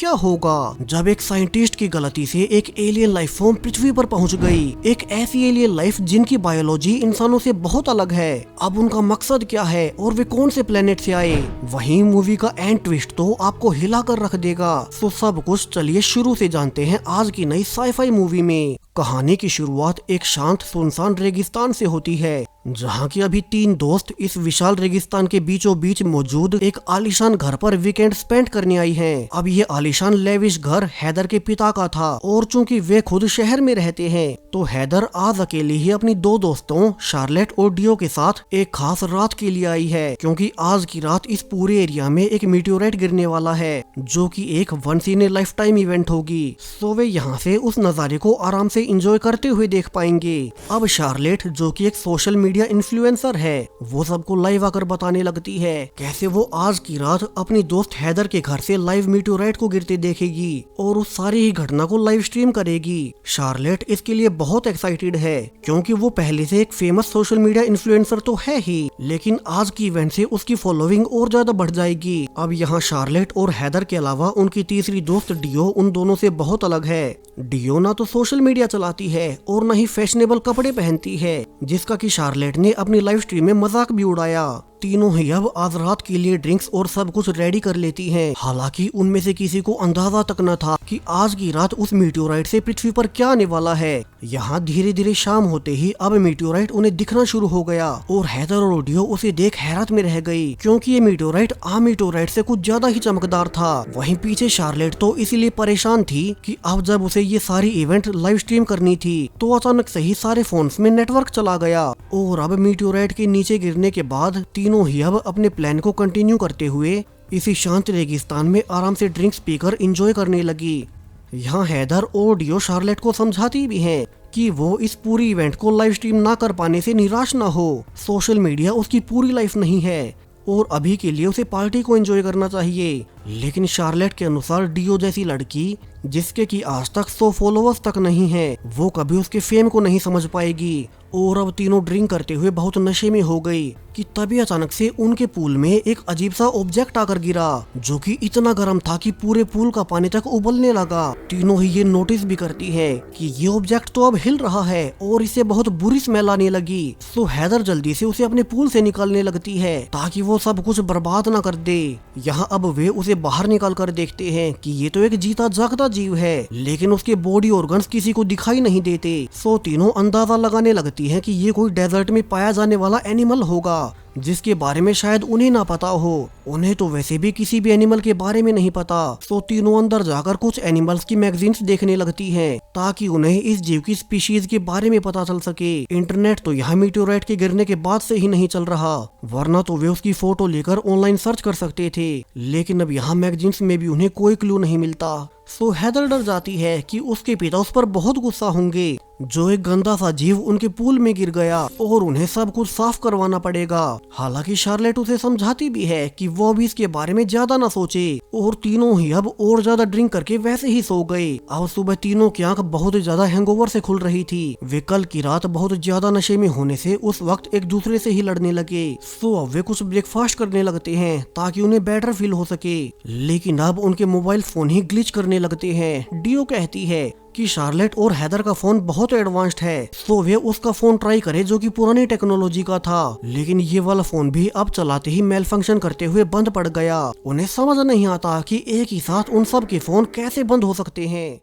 क्या होगा जब एक साइंटिस्ट की गलती से एक एलियन लाइफ फॉर्म पृथ्वी पर पहुंच गई। एक ऐसी एलियन लाइफ जिनकी बायोलॉजी इंसानों से बहुत अलग है। अब उनका मकसद क्या है और वे कौन से प्लेनेट से आए। वहीं मूवी का एंड ट्विस्ट तो आपको हिला कर रख देगा। तो सब कुछ चलिए शुरू से जानते हैं आज की नई साईफाई मूवी में। कहानी की शुरुआत एक शांत सुनसान रेगिस्तान से होती है, जहाँ की अभी 3 दोस्त इस विशाल रेगिस्तान के बीचों बीच मौजूद एक आलीशान घर पर वीकेंड स्पेंड करने आई हैं। अब ये आलीशान लेविश घर हैदर के पिता का था और चूंकि वे खुद शहर में रहते हैं तो हैदर आज अकेले ही अपनी 2 दोस्तों शार्लेट और डियो के साथ एक खास रात के लिए आई है, क्योंकि आज की रात इस पूरे एरिया में एक मीटियोराइट गिरने वाला है जो कि एक once in a lifetime event होगी। सो वे यहाँ से उस नजारे को आराम से एंजॉय करते हुए देख पाएंगे। अब शार्लेट जो कि एक सोशल मीडिया इन्फ्लुएंसर है, वो सबको लाइव आकर बताने लगती है कैसे वो आज की रात अपनी दोस्त हैदर के घर से लाइव मीटियोराइट को गिरते देखेगी और उस सारी ही घटना को लाइव स्ट्रीम करेगी। शार्लेट इसके लिए बहुत एक्साइटेड है क्योंकि वो पहले से एक फेमस सोशल मीडिया इन्फ्लुएंसर तो है ही, लेकिन आज की इवेंट से उसकी फॉलोइंग और ज्यादा बढ़ जाएगी। अब यहाँ शार्लेट और हैदर के अलावा उनकी तीसरी दोस्त डियो उन दोनों से बहुत अलग है। डियो ना तो सोशल मीडिया चलाती है और न ही फैशनेबल कपड़े पहनती है, जिसका कि शार्लेट ने अपनी लाइव स्ट्रीम में मजाक भी उड़ाया। तीनों ही अब आज रात के लिए ड्रिंक्स और सब कुछ रेडी कर लेती हैं। हालांकि उनमें से किसी को अंदाजा तक न था कि आज की रात उस मीटियोराइट से पृथ्वी पर क्या आने वाला है। यहाँ धीरे धीरे शाम होते ही अब मीटियोराइट उन्हें दिखना शुरू हो गया और हैदर और डियो उसे देख हैरत में रह गई, क्योंकि ये मीटियोराइट आम मीटियोराइट से कुछ ज्यादा ही चमकदार था। वहीं पीछे शार्लेट तो इसीलिए परेशान थी कि अब जब उसे ये सारी इवेंट लाइव स्ट्रीम करनी थी तो अचानक से ही सारे फोन्स में नेटवर्क चला गया और अब मीटियोराइट के नीचे गिरने के बाद तीनों ही अब अपने प्लान को कंटिन्यू करते हुए इसी शांत रेगिस्तान में आराम से ड्रिंक्स पीकर एंजॉय करने लगी। यहाँ हैदर और डियो शार्लेट को समझाती भी हैं कि वो इस पूरी इवेंट को लाइव स्ट्रीम ना कर पाने से निराश ना हो। सोशल मीडिया उसकी पूरी लाइफ नहीं है और अभी के लिए उसे पार्टी को एंजॉय करना चाहिए। लेकिन शार्लेट के अनुसार डियो जैसी लड़की जिसके की आज तक 100 फॉलोअर्स तक नहीं है, वो कभी उसके फेम को नहीं समझ पाएगी। और अब तीनों ड्रिंक करते हुए बहुत नशे में हो गई कि तभी अचानक से उनके पूल में एक अजीब सा ऑब्जेक्ट आकर गिरा जो कि इतना गर्म था कि पूरे पूल का पानी तक उबलने लगा। तीनों ही ये नोटिस भी करती है कि ये ऑब्जेक्ट तो अब हिल रहा है और इसे बहुत बुरी स्मेल आने लगी। तो हैदर जल्दी से उसे अपने पूल से निकालने लगती है ताकि वो सब कुछ बर्बाद न कर दे। यहाँ अब वे उसे बाहर निकाल कर देखते हैं कि ये तो एक जीता जागता जीव है, लेकिन उसके बॉडी ऑर्गन्स किसी को दिखाई नहीं देते। सो तीनों अंदाजा लगाने लगती है कि ये कोई डेजर्ट में पाया जाने वाला एनिमल होगा जिसके बारे में शायद उन्हें ना पता हो। उन्हें तो वैसे भी किसी भी एनिमल के बारे में नहीं पता। तो तीनों अंदर जाकर कुछ एनिमल्स की मैगजीन्स देखने लगती हैं ताकि उन्हें इस जीव की स्पीशीज के बारे में पता चल सके। इंटरनेट तो यहाँ मीटियोराइट के गिरने के बाद से ही नहीं चल रहा, वरना तो वे उसकी फोटो लेकर ऑनलाइन सर्च कर सकते थे, लेकिन अब यहाँ मैगजीन्स में भी उन्हें कोई क्लू नहीं मिलता। सो हैदर डर जाती है कि उसके पिता उस पर बहुत गुस्सा होंगे जो एक गंदा सा जीव उनके पूल में गिर गया और उन्हें सब कुछ साफ करवाना पड़ेगा। हालांकि शार्लेट उसे समझाती भी है कि वो भी इसके बारे में ज्यादा ना सोचे और तीनों ही अब और ज्यादा ड्रिंक करके वैसे ही सो गए। अब सुबह तीनों की आंख बहुत ज्यादा हैंगओवर से खुल रही थी। वे कल की रात बहुत ज्यादा नशे में होने से उस वक्त एक दूसरे से ही लड़ने लगे। सो अब वे कुछ ब्रेकफास्ट करने लगते हैं ताकि उन्हें बेटर फील हो सके, लेकिन अब उनके मोबाइल फोन ही ग्लिच करने लगते हैं। डियो कहती है कि शार्लेट और हैदर का फोन बहुत एडवांस्ड है, तो वे उसका फोन ट्राई करे जो कि पुरानी टेक्नोलॉजी का था, लेकिन ये वाला फोन भी अब चलाते ही मेल फंक्शन करते हुए बंद पड़ गया। उन्हें समझ नहीं आता कि एक ही साथ उन सब के फोन कैसे बंद हो सकते हैं।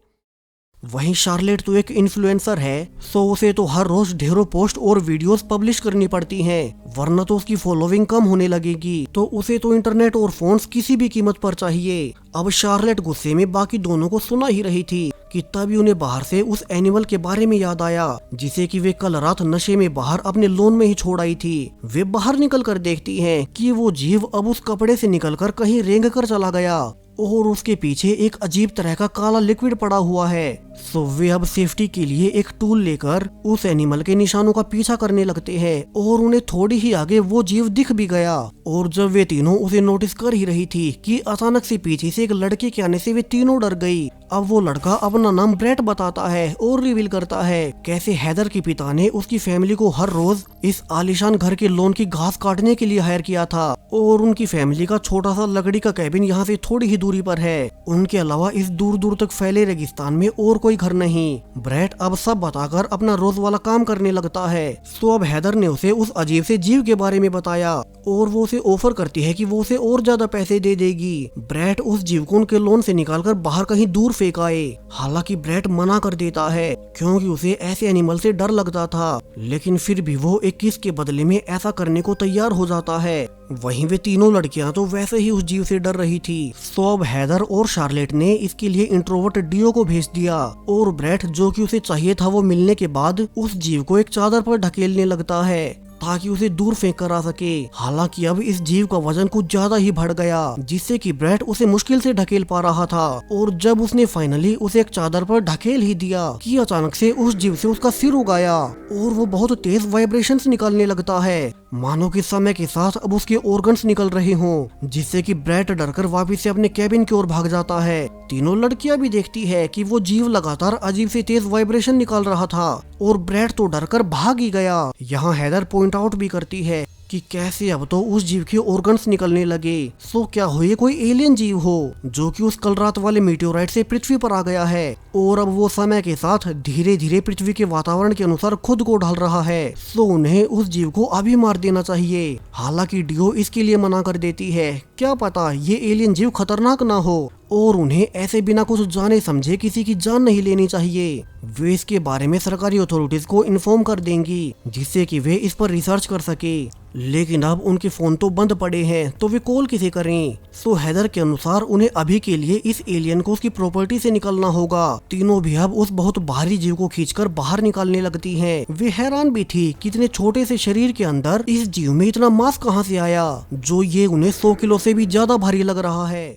वहीं शार्लेट तो एक इन्फ्लुएंसर है, सो उसे तो हर रोज ढेरों पोस्ट और वीडियोस पब्लिश करनी पड़ती हैं, वरना तो उसकी फॉलोइंग कम होने लगेगी। तो उसे तो इंटरनेट और फोन्स किसी भी कीमत पर चाहिए। अब शार्लेट गुस्से में बाकी दोनों को सुना ही रही थी कि तभी उन्हें बाहर से उस एनिमल के बारे में याद आया जिसे कि वे कल रात नशे में बाहर अपने लॉन में ही छोड़ आई थी। वे बाहर निकल कर देखती हैं कि वो जीव अब उस कपड़े से निकलकर कहीं रेंग कर चला गया और उसके पीछे एक अजीब तरह का काला लिक्विड पड़ा हुआ है सो वे अब सेफ्टी के लिए एक टूल लेकर उस एनिमल के निशानों का पीछा करने लगते हैं और उन्हें थोड़ी ही आगे वो जीव दिख भी गया। और जब वे तीनों उसे नोटिस कर ही रही थी कि अचानक से पीछे से एक लड़के के आने से वे तीनों डर गई। अब वो लड़का अपना नाम ब्रेट बताता है और रिवील करता है कैसे हैदर के पिता ने उसकी फैमिली को हर रोज इस आलीशान घर के लॉन की घास काटने के लिए हायर किया था और उनकी फैमिली का छोटा सा लकड़ी का कैबिन यहाँ से थोड़ी ही दूरी पर है। उनके अलावा इस दूर दूर तक फैले रेगिस्तान में और कोई घर नहीं। ब्रेट अब सब बताकर अपना रोज वाला काम करने लगता है। तो अब हैदर ने उसे उस अजीब से जीव के बारे में बताया और वो उसे ऑफर करती है कि वो उसे और ज्यादा पैसे दे देगी। ब्रेट उस जीव को उनके लोन से निकालकर बाहर कहीं दूर फेंक आए। हालांकि ब्रेट मना कर देता है क्योंकि उसे ऐसे एनिमल से डर लगता था, लेकिन फिर भी वो एक किस के बदले में ऐसा करने को तैयार हो जाता है। वहीं वे तीनों लड़कियां तो वैसे ही उस जीव से डर रही थी। सो अब हैदर और शार्लेट ने इसके लिए इंट्रोवर्ट डियो को भेज दिया और ब्रेट जो कि उसे चाहिए था वो मिलने के बाद उस जीव को एक चादर पर ढकेलने लगता है ताकि उसे दूर फेंक कर आ सके। हालांकि अब इस जीव का वजन कुछ ज्यादा ही बढ़ गया जिससे कि ब्रेट उसे मुश्किल से ढकेल पा रहा था। और जब उसने फाइनली उसे एक चादर पर ढकेल ही दिया कि अचानक से उस जीव से उसका सिर उगाया और वो बहुत तेज वाइब्रेशंस निकालने लगता है, मानो कि समय के साथ अब उसके ऑर्गन्स निकल रहे हों, जिससे कि ब्रेट डरकर वापस से अपने कैबिन की ओर भाग जाता है। तीनों लड़कियां भी देखती है कि वो जीव लगातार अजीब से तेज वाइब्रेशन निकाल रहा था और ब्रेट तो डरकर भाग ही गया। यहाँ हैदर पॉइंट आउट भी करती है कि कैसे अब तो उस जीव के ऑर्गन्स निकलने लगे। सो क्या हो ये कोई एलियन जीव हो जो कि उस कल रात वाले मीटियोराइट से पृथ्वी पर आ गया है और अब वो समय के साथ धीरे धीरे पृथ्वी के वातावरण के अनुसार खुद को ढाल रहा है। सो उन्हें उस जीव को अभी मार देना चाहिए। हालांकि डियो इसके लिए मना कर देती है, क्या पता ये एलियन जीव खतरनाक ना हो और उन्हें ऐसे बिना कुछ जाने समझे किसी की जान नहीं लेनी चाहिए। वे इसके बारे में सरकारी अथॉरिटीज को इन्फॉर्म कर देंगी जिससे कि वे इस पर रिसर्च कर सके। लेकिन अब उनके फोन तो बंद पड़े हैं तो वे कॉल किसे करें। सो हैदर के अनुसार उन्हें अभी के लिए इस एलियन को उसकी प्रॉपर्टी से निकालना होगा। तीनों भी अब उस बहुत भारी जीव को खींचकर बाहर निकालने लगती हैं। वे हैरान भी थी कि इतने छोटे से शरीर के अंदर इस जीव में इतना मांस कहां से आया जो ये उन्हें 100 किलो से भी ज्यादा भारी लग रहा है।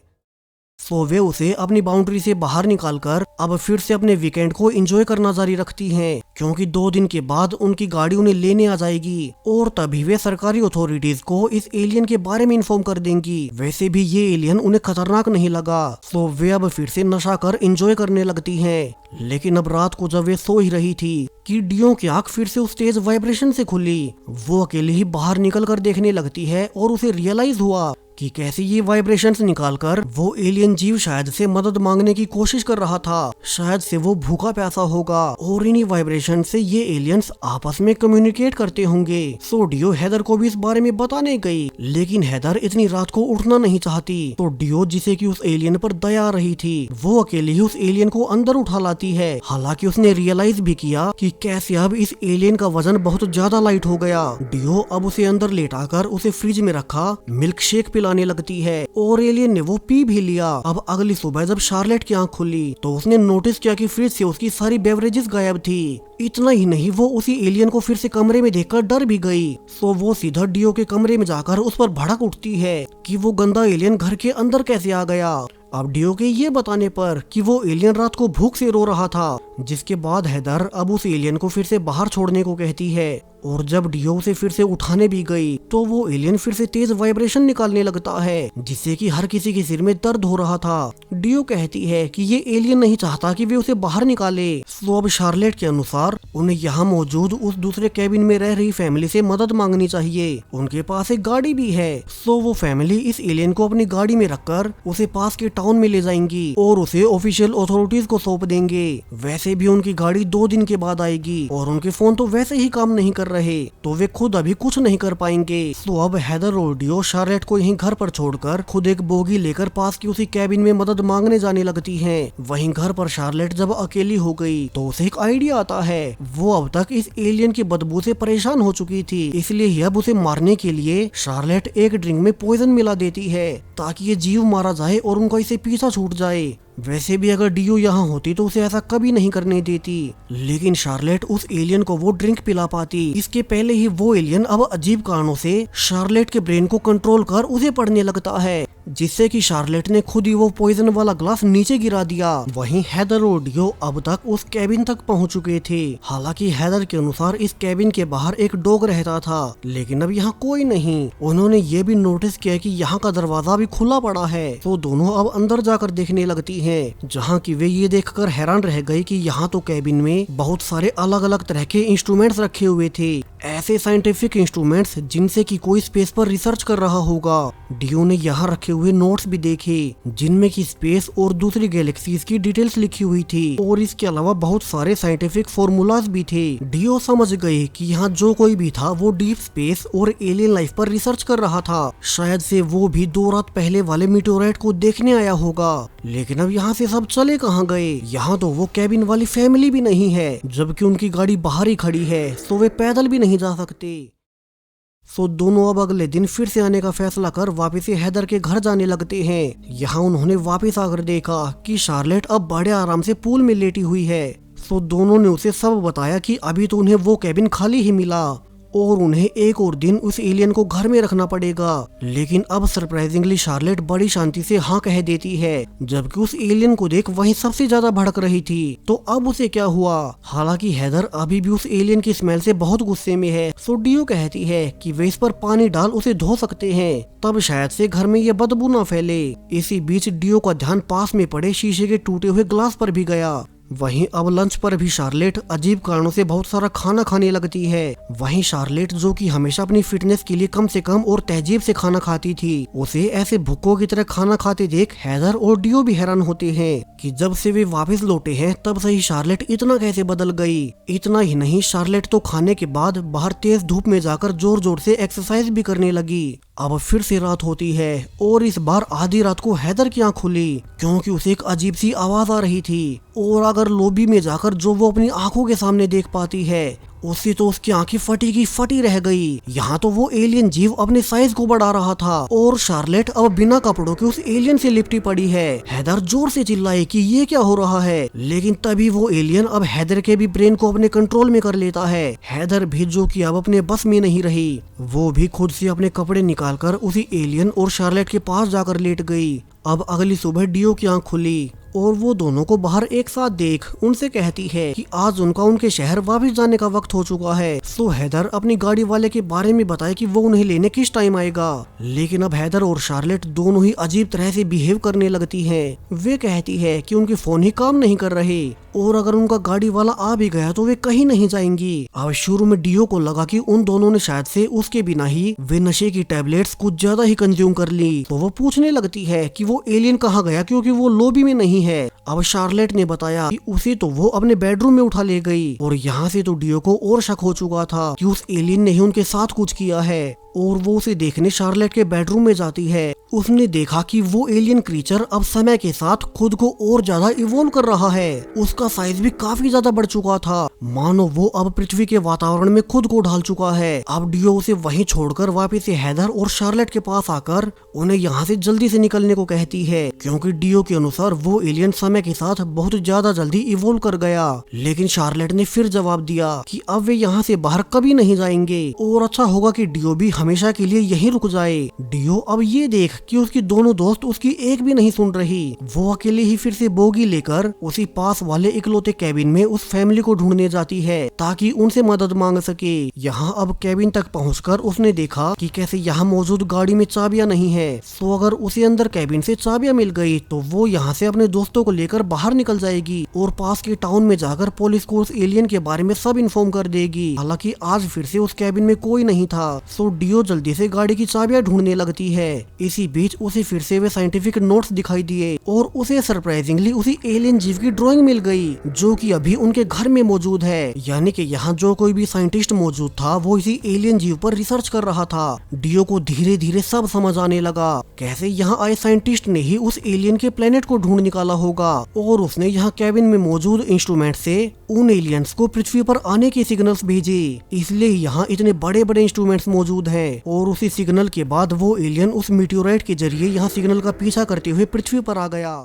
सो वे उसे अपनी बाउंड्री से बाहर निकालकर अब फिर से अपने वीकेंड को एंजॉय करना जारी रखती हैं क्योंकि 2 दिन के बाद उनकी गाड़ी उन्हें लेने आ जाएगी और तभी वे सरकारी अथॉरिटीज को इस एलियन के बारे में इन्फॉर्म कर देंगी। वैसे भी ये एलियन उन्हें खतरनाक नहीं लगा, सो वे अब फिर से नशा कर एंजॉय करने लगती हैं। लेकिन अब रात को जब वे सो ही रही थी कि डियो की आंख फिर से उस तेज वाइब्रेशन से खुली। वो अकेले ही बाहर निकल कर देखने लगती है और उसे रियलाइज हुआ कि कैसे ये वाइब्रेशंस निकालकर वो एलियन जीव शायद से मदद मांगने की कोशिश कर रहा था। शायद से वो भूखा प्यासा होगा और इन्हीं वाइब्रेशन से ये एलियंस आपस में कम्युनिकेट करते होंगे। सो डियो हैदर को भी इस बारे में बताने गई, लेकिन हैदर इतनी रात को उठना नहीं चाहती। तो डियो जिसे कि उस एलियन पर दया आ रही थी वो अकेले ही उस एलियन को अंदर उठा लाती है। हालांकि उसने रियलाइज भी किया कि कैसे अब इस एलियन का वजन बहुत ज्यादा लाइट हो गया। डियो अब उसे अंदर लेटाकर उसे फ्रिज में रखा मिल्क शेक पिलाने लगती है और एलियन ने वो पी भी लिया। अब अगली सुबह जब शार्लेट की आंख खुली तो उसने नोटिस किया कि फ्रिज से उसकी सारी बेवरेजेस गायब थी। इतना ही नहीं, वो उसी एलियन को फिर से कमरे में देखकर डर भी गई। सो वो सीधा डियो के कमरे में जाकर उस पर भड़क उठती है कि वो गंदा एलियन घर के अंदर कैसे आ गया। अब डियो के ये बताने पर कि वो एलियन रात को भूख से रो रहा था, जिसके बाद हैदर अब उस एलियन को फिर से बाहर छोड़ने को कहती है। और जब डियो उसे फिर से उठाने भी गई तो वो एलियन फिर से तेज वाइब्रेशन निकालने लगता है जिससे कि हर किसी के सिर में दर्द हो रहा था। डियो कहती है कि ये एलियन नहीं चाहता कि वे उसे बाहर निकाले। सो अब शार्लेट के अनुसार उन्हें यहाँ मौजूद उस दूसरे कैबिन में रह रही फैमिली से मदद मांगनी चाहिए। उनके पास एक गाड़ी भी है। सो वो फैमिली इस एलियन को अपनी गाड़ी में रखकर उसे पास के टाउन में ले जाएंगी और उसे ऑफिशियल अथॉरिटीज को सौंप देंगे। वैसे भी उनकी गाड़ी 2 दिन के बाद आएगी और उनके फोन तो वैसे ही काम नहीं कर रहे, तो वे खुद अभी कुछ नहीं कर पाएंगे। तो अब हैदर और डियो शार्लेट को यहीं घर पर छोड़कर खुद एक बोगी लेकर पास की उसी कैबिन में मदद मांगने जाने लगती हैं। वहीं घर पर शार्लेट जब अकेली हो गई तो उसे एक आइडिया आता है। वो अब तक इस एलियन की बदबू से परेशान हो चुकी थी, इसलिए ही अब उसे मारने के लिए शार्लेट एक ड्रिंक में पॉइजन मिला देती है ताकि ये जीव मारा जाए और उनका इसे पीछा छूट जाए। वैसे भी अगर डियो यहाँ होती तो उसे ऐसा कभी नहीं करने देती, लेकिन शार्लेट उस एलियन को वो ड्रिंक पिला पाती। इसके पहले ही वो एलियन अब अजीब कारणों से शार्लेट के ब्रेन को कंट्रोल कर उसे पढ़ने लगता है। जिससे कि शार्लेट ने खुद ही वो पॉइजन वाला ग्लास नीचे गिरा दिया। वहीं हैदर और डियो अब तक उस कैबिन तक पहुंच चुके थे। हालांकि हैदर के अनुसार इस कैबिन के बाहर एक डॉग रहता था, लेकिन अब यहाँ कोई नहीं। उन्होंने ये भी नोटिस किया कि यहाँ का दरवाजा भी खुला पड़ा है, तो दोनों अब अंदर जाकर देखने लगती हैं, जहाँ की वे ये देखकर हैरान रह गए कि यहाँ तो कैबिन में बहुत सारे अलग अलग तरह के इंस्ट्रूमेंट्स रखे हुए थे, ऐसे साइंटिफिक इंस्ट्रूमेंट्स जिनसे कि कोई स्पेस पर रिसर्च कर रहा होगा। डियो ने यहाँ रखे हुए नोट्स भी देखे, जिनमें की स्पेस और दूसरी गैलेक्सीज की डिटेल्स लिखी हुई थी, और इसके अलावा बहुत सारे साइंटिफिक फॉर्मूलाज भी थे। डियो समझ गए कि यहाँ जो कोई भी था वो डीप स्पेस और एलियन लाइफ पर रिसर्च कर रहा था। शायद से वो भी 2 रात पहले वाले मीटेओराइट को देखने आया होगा। लेकिन अब यहाँ से सब चले कहाँ गए? यहाँ तो वो कैबिन वाली फैमिली भी नहीं है, जबकि उनकी गाड़ी बाहर ही खड़ी है, तो वे पैदल भी नहीं जा सकते। दोनों अब अगले दिन फिर से आने का फैसला कर वापस से हैदर के घर जाने लगते हैं। यहाँ उन्होंने वापस आकर देखा कि शार्लेट अब बड़े आराम से पूल में लेटी हुई है। दोनों ने उसे सब बताया कि अभी तो उन्हें वो कैबिन खाली ही मिला और उन्हें एक और दिन उस एलियन को घर में रखना पड़ेगा। लेकिन अब सरप्राइजिंगली शार्लेट बड़ी शांति से हाँ कह देती है, जबकि उस एलियन को देख वही सबसे ज्यादा भड़क रही थी। तो अब उसे क्या हुआ? हालांकि हैदर अभी भी उस एलियन की स्मेल से बहुत गुस्से में है। डियो कहती है कि वे इस पर पानी डाल उसे धो सकते हैं, तब शायद से घर में ये बदबू न फैले। इसी बीच डियो का ध्यान पास में पड़े शीशे के टूटे हुए ग्लास पर भी गया। वहीं अब लंच पर भी शार्लेट अजीब कारणों से बहुत सारा खाना खाने लगती है। वहीं शार्लेट, जो कि हमेशा अपनी फिटनेस के लिए कम से कम और तहजीब से खाना खाती थी, उसे ऐसे भुक्कों की तरह खाना खाते देख हैदर और डियो भी हैरान होते हैं कि जब से वे वापस लौटे हैं तब से ही शार्लेट इतना कैसे बदल गई। इतना ही नहीं, शार्लेट तो खाने के बाद बाहर तेज धूप में जाकर जोर जोर से एक्सरसाइज भी करने लगी। अब फिर से रात होती है और इस बार आधी रात को हैदर की आंख खुली, क्योंकि उसे एक अजीब सी आवाज आ रही थी। और अगर लॉबी में जाकर जो वो अपनी आंखों के सामने देख पाती है, उससे तो उसकी आंखें फटी की फटी रह गई। यहाँ तो वो एलियन जीव अपने साइज को बढ़ा रहा था और शार्लेट अब बिना कपड़ों के उस एलियन से लिपटी पड़ी है। हैदर जोर से चिल्लाए कि ये क्या हो रहा है, लेकिन तभी वो एलियन अब हैदर के भी ब्रेन को अपने कंट्रोल में कर लेता है। हैदर भी, जो कि अब अपने बस में नहीं रही, वो भी खुद से अपने कपड़े निकालकर उसी एलियन और शार्लेट के पास जाकर लेट गई। अब अगली सुबह डियो की आंख खुली और वो दोनों को बाहर एक साथ देख उनसे कहती है कि आज उनका उनके शहर वापस जाने का वक्त हो चुका है। हैदर अपनी गाड़ी वाले के बारे में बताए कि वो उन्हें लेने किस टाइम आएगा। लेकिन अब हैदर और शार्लेट दोनों ही अजीब तरह से बिहेव करने लगती हैं। वे कहती है कि उनके फोन ही काम नहीं कर रहे और अगर उनका गाड़ी वाला आ भी गया तो वे कहीं नहीं जाएंगी। अब शुरू में डियो को लगा कि उन दोनों ने शायद से उसके बिना ही वे नशे की टैबलेट्स कुछ ज्यादा ही कंज्यूम कर ली, तो वो पूछने लगती है कि वो एलियन कहाँ गया, क्योंकि वो लॉबी में नहीं है। अब शार्लेट ने बताया कि उसे तो वो अपने बेडरूम में उठा ले गई और यहाँ से तो डियो को और शक हो चुका था कि उस एलियन ने ही उनके साथ कुछ किया है और वो उसे देखने शार्लेट के बेडरूम में जाती है। उसने देखा कि वो एलियन क्रीचर अब समय के साथ खुद को और ज्यादा इवॉल्व कर रहा है। उसका साइज भी काफी ज्यादा बढ़ चुका था, मानो वो अब पृथ्वी के वातावरण में खुद को ढाल चुका है। अब डियो उसे वहीं छोड़कर वापस से हैदर और शार्लेट के पास आकर उन्हें यहाँ से जल्दी से निकलने को कहती है, क्योंकि डियो के अनुसार वो एलियन समय के साथ बहुत ज्यादा जल्दी इवॉल्व कर गया। लेकिन शार्लेट ने फिर जवाब दिया कि अब वे यहाँ से बाहर कभी नहीं जाएंगे और अच्छा होगा कि डियो भी हमेशा के लिए यहीं रुक जाए। डियो अब ये देख कि उसकी दोनों दोस्त उसकी एक भी नहीं सुन रही, वो अकेले ही फिर से बोगी लेकर उसी पास वाले इकलौते कैबिन में उस फैमिली को ढूंढने जाती है ताकि उनसे मदद मांग सके। यहाँ अब कैबिन तक पहुंचकर उसने देखा कि कैसे यहाँ मौजूद गाड़ी में चाबियां नहीं है। तो अगर उसे अंदर कैबिन से चाबियां मिल गई तो वो यहाँ से अपने दोस्तों को लेकर बाहर निकल जाएगी और पास के टाउन में जाकर पुलिस को उस एलियन के बारे में सब इन्फॉर्म कर देगी। हालांकि आज फिर से उस कैबिन में कोई नहीं था, तो डियो जल्दी से गाड़ी की चाबियां ढूंढने लगती है। इसी बीच उसे फिर से वे साइंटिफिक नोट्स दिखाई दिए और उसे सरप्राइजिंगली उसी एलियन जीव की ड्राइंग मिल गई, जो कि अभी उनके घर में मौजूद है। यानी कि यहाँ जो कोई भी साइंटिस्ट मौजूद था वो इसी एलियन जीव पर रिसर्च कर रहा था। डियो को धीरे धीरे सब समझ आने लगा, कैसे यहाँ आए साइंटिस्ट ने ही उस एलियन के प्लेनेट को ढूंढ निकाला होगा और उसने यहाँ कैबिन में मौजूद इंस्ट्रूमेंट से उन एलियंस को पृथ्वी पर आने के सिग्नल्स भेजे, इसलिए यहाँ इतने बड़े बड़े इंस्ट्रूमेंट्स मौजूद हैं। और उसी सिग्नल के बाद वो एलियन उस मीटियोराइट के जरिए यहाँ सिग्नल का पीछा करते हुए पृथ्वी पर आ गया।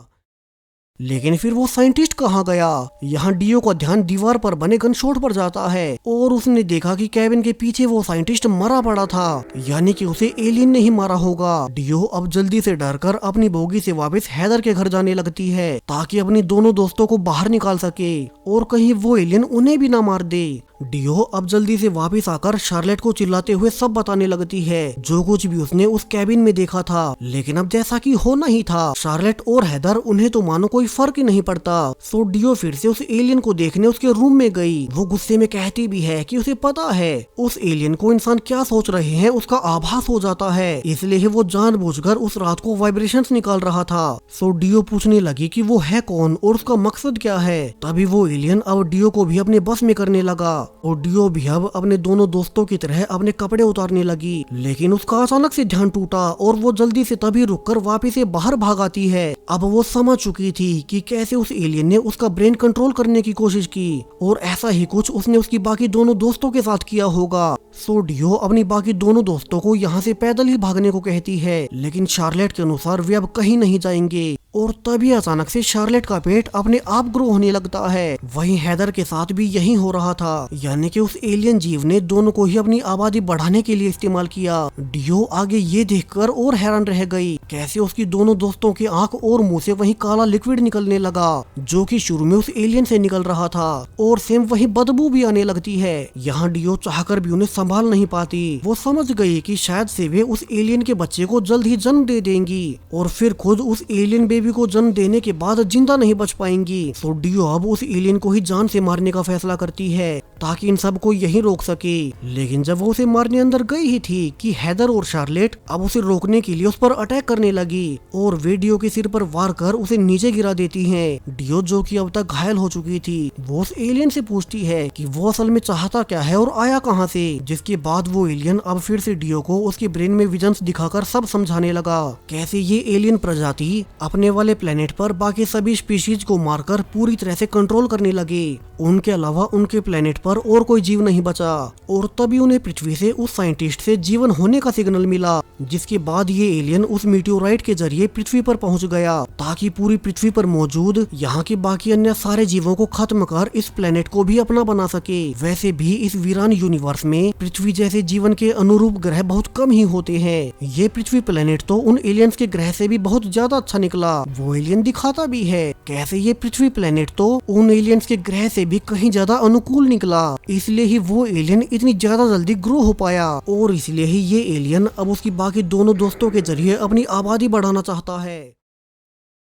लेकिन फिर वो साइंटिस्ट कहाँ गया। यहाँ डियो का ध्यान दीवार पर बने गन शॉट पर जाता है और उसने देखा कि कैबिन के पीछे वो साइंटिस्ट मरा पड़ा था, यानी कि उसे एलियन ने ही मारा होगा। डियो अब जल्दी से डरकर अपनी बोगी से वापस हैदर के घर जाने लगती है ताकि अपनी दोनों दोस्तों को बाहर निकाल सके और कहीं वो एलियन उन्हें भी ना मार दे। डियो अब जल्दी से वापस आकर शार्लेट को चिल्लाते हुए सब बताने लगती है जो कुछ भी उसने उस कैबिन में देखा था। लेकिन अब जैसा कि होना ही था, शार्लेट और हैदर उन्हें तो मानो कोई फर्क ही नहीं पड़ता। सो डियो फिर से उस एलियन को देखने उसके रूम में गई। वो गुस्से में कहती भी है कि उसे पता है उस एलियन को इंसान क्या सोच रहे हैं उसका आभास हो जाता है, इसलिए वो जानबूझकर उस रात को वाइब्रेशंस निकाल रहा था। सो डियो पूछने लगी कि वो है कौन और उसका मकसद क्या है। तभी वो एलियन अब डियो को भी अपने बस में करने लगा और डियो भी अब अपने दोनों दोस्तों की तरह अपने कपड़े उतारने लगी। लेकिन उसका अचानक से ध्यान टूटा और वो जल्दी से तभी रुककर वापस से बाहर भाग आती है। अब वो समझ चुकी थी कि कैसे उस एलियन ने उसका ब्रेन कंट्रोल करने की कोशिश की और ऐसा ही कुछ उसने उसकी बाकी दोनों दोस्तों के साथ किया होगा। सो डियो अपनी बाकी दोनों दोस्तों को यहाँ से पैदल ही भागने को कहती है, लेकिन शार्लेट के अनुसार वे अब कहीं नहीं जाएंगे। और तभी अचानक से शार्लेट का पेट अपने आप ग्रो होने लगता है। वहीं हैदर के साथ भी यही हो रहा था, यानी कि उस एलियन जीव ने दोनों को ही अपनी आबादी बढ़ाने के लिए इस्तेमाल किया। डियो आगे ये देखकर और हैरान रह गई कैसे उसकी दोनों दोस्तों की आंख और मुंह से वही काला लिक्विड निकलने लगा जो कि शुरू में उस एलियन से निकल रहा था और सेम वही बदबू भी आने लगती है। यहाँ डियो चाहकर भी उन्हें संभाल नहीं पाती। वो समझ गई कि शायद से वे उस एलियन के बच्चे को जल्द ही जन्म दे देंगी और फिर खुद उस एलियन बेबी को जन्म देने के बाद जिंदा नहीं बच पाएंगी। सो डियो अब उस एलियन को ही जान से मारने का फैसला करती है ताकि इन सब को यही रोक सके। लेकिन जब वो उसे मारने अंदर गई ही थी कि हैदर और शार्लेट अब उसे रोकने के लिए उस पर अटैक करने लगी और वे डियो के सिर पर वार कर उसे नीचे गिरा देती हैं। डियो जो कि अब तक घायल हो चुकी थी वो उस एलियन से पूछती है कि वो असल में चाहता क्या है और आया कहाँ से, जिसके बाद वो एलियन अब फिर से डियो को उसके ब्रेन में विजन्स दिखाकर सब समझाने लगा कैसे ये एलियन प्रजाति अपने वाले प्लेनेट पर बाकी सभी स्पीशीज को मारकर पूरी तरह से कंट्रोल करने लगे। उनके अलावा उनके प्लेनेट पर और कोई जीव नहीं बचा और तभी उन्हें पृथ्वी से उस साइंटिस्ट से जीवन होने का सिग्नल मिला, जिसके बाद ये एलियन उस मीटियोराइट के जरिए पृथ्वी पर पहुंच गया ताकि पूरी पृथ्वी पर मौजूद यहाँ के बाकी अन्य सारे जीवों को खत्म कर इस प्लेनेट को भी अपना बना सके। वैसे भी इस वीरान यूनिवर्स में पृथ्वी जैसे जीवन के अनुरूप ग्रह बहुत कम ही होते हैं। ये पृथ्वी प्लेनेट तो उन एलियंस के ग्रह से भी बहुत ज्यादा अच्छा निकला। वो एलियन दिखाता भी है कैसे ये पृथ्वी प्लेनेट तो उन एलियंस के ग्रह से भी कहीं ज्यादा अनुकूल निकला, इसलिए ही वो एलियन इतनी ज्यादा जल्दी ग्रो हो पाया और इसलिए ही ये एलियन अब उसकी बाकी दोनों दोस्तों के जरिए अपनी आबादी बढ़ाना चाहता है।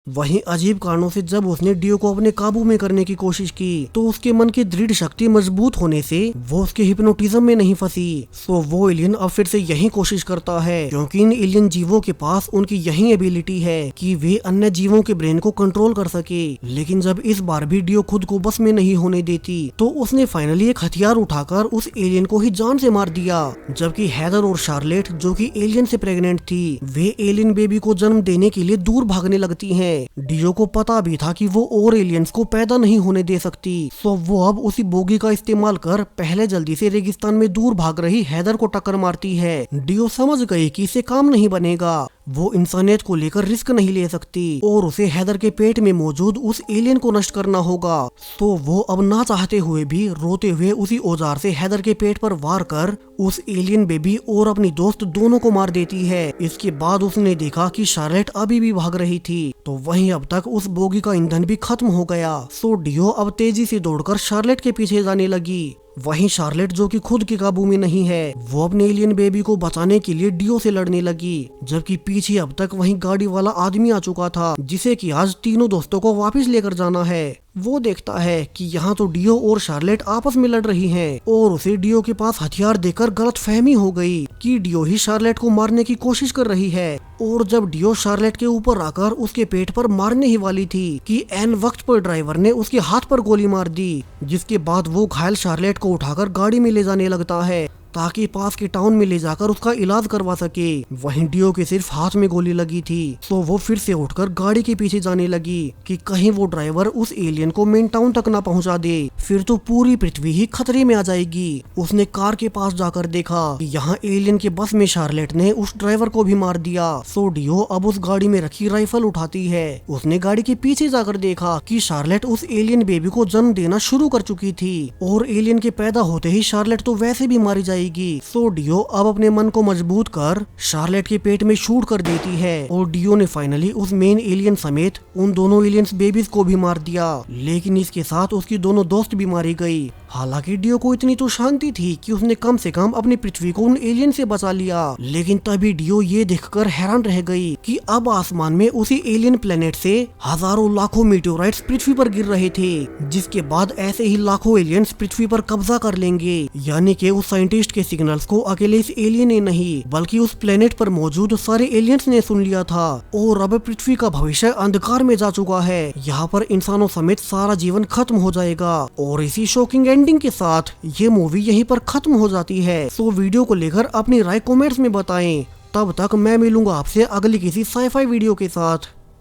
वहीं अजीब कारणों से जब उसने डियो को अपने काबू में करने की कोशिश की तो उसके मन की दृढ़ शक्ति मजबूत होने से वो उसके हिप्नोटिज्म में नहीं फंसी। सो वो एलियन अब फिर से यही कोशिश करता है क्योंकि इन एलियन जीवों के पास उनकी यही एबिलिटी है कि वे अन्य जीवों के ब्रेन को कंट्रोल कर सके। लेकिन जब इस बार भी डियो खुद को बस में नहीं होने देती तो उसने फाइनली एक हथियार उठाकर उस एलियन को ही जान से मार दिया, जबकि हैदर और शार्लेट जो कि एलियन से प्रेग्नेंट थी वे एलियन बेबी को जन्म देने के लिए दूर भागने लगती हैं। डियो को पता भी था कि वो और एलियंस को पैदा नहीं होने दे सकती, सो वो अब उसी बोगी का इस्तेमाल कर पहले जल्दी से रेगिस्तान में दूर भाग रही हैदर को टक्कर मारती है। डियो समझ गई कि इसे काम नहीं बनेगा, वो इंसानियत को लेकर रिस्क नहीं ले सकती और उसे हैदर के पेट में मौजूद उस एलियन को नष्ट करना होगा। तो वो अब ना चाहते हुए भी रोते हुए उसी औजार से हैदर के पेट पर वार कर उस एलियन बेबी और अपनी दोस्त दोनों को मार देती है। इसके बाद उसने देखा कि शार्लेट अभी भी भाग रही थी, तो वहीं अब तक उस बोगी का ईंधन भी खत्म हो गया। सो डियो अब तेजी से दौड़कर शार्लेट के पीछे जाने लगी। वहीं शार्लेट जो कि खुद के काबू में नहीं है वो अपने एलियन बेबी को बचाने के लिए डियो से लड़ने लगी, जबकि पीछे अब तक वहीं गाड़ी वाला आदमी आ चुका था जिसे कि आज तीनों दोस्तों को वापस लेकर जाना है। वो देखता है कि यहाँ तो डियो और शार्लेट आपस में लड़ रही हैं और उसे डियो के पास हथियार देकर गलतफहमी हो गई कि डियो ही शार्लेट को मारने की कोशिश कर रही है। और जब डियो शार्लेट के ऊपर आकर उसके पेट पर मारने ही वाली थी कि एन वक्त पर ड्राइवर ने उसके हाथ पर गोली मार दी, जिसके बाद वो घायल शार्लेट को उठाकर गाड़ी में ले जाने लगता है। ताकि पास के टाउन में ले जाकर उसका इलाज करवा सके। वहीं डियो के सिर्फ हाथ में गोली लगी थी, तो वो फिर से उठकर गाड़ी के पीछे जाने लगी कि कहीं वो ड्राइवर उस एलियन को मेन टाउन तक ना पहुंचा दे, फिर तो पूरी पृथ्वी ही खतरे में आ जाएगी। उसने कार के पास जाकर देखा कि यहाँ एलियन के बस में शार्लेट ने उस ड्राइवर को भी मार दिया। सो डियो अब उस गाड़ी में रखी राइफल उठाती है। उसने गाड़ी के पीछे जाकर देखा कि शार्लेट उस एलियन बेबी को जन्म देना शुरू कर चुकी थी और एलियन के पैदा होते ही शार्लेट तो वैसे भी मारी जाएगी। सो डियो अब अपने मन को मजबूत कर शार्लेट के पेट में शूट कर देती है और डियो ने फाइनली उस मेन एलियन समेत उन दोनों एलियंस बेबीज को भी मार दिया। लेकिन इसके साथ उसकी दोनों दोस्त भी मारी गई। हालांकि डियो को इतनी तो शांति थी कि उसने कम से कम अपनी पृथ्वी को उन एलियन से बचा लिया। लेकिन तभी डियो ये देखकर हैरान रह गई कि अब आसमान में उसी एलियन प्लेनेट से हजारों लाखों मीटियोराइट्स पृथ्वी पर गिर रहे थे, जिसके बाद ऐसे ही लाखों एलियंस पृथ्वी पर कब्जा कर लेंगे। यानी कि उस साइंटिस्ट के सिग्नल्स को अकेले इस एलियन ने नहीं बल्कि उस प्लेनेट पर मौजूद सारे एलियंस ने सुन लिया था और अब पृथ्वी का भविष्य अंधकार में जा चुका है। यहाँ पर इंसानों समेत सारा जीवन खत्म हो जाएगा। और इसी शॉकिंग एंडिंग के साथ ये मूवी यहीं पर खत्म हो जाती है। सो वीडियो को लेकर अपनी राय कमेंट्स में बताएं। तब तक मैं मिलूंगा आपसे अगली किसी साई-फाई वीडियो के साथ।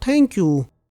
Thank you.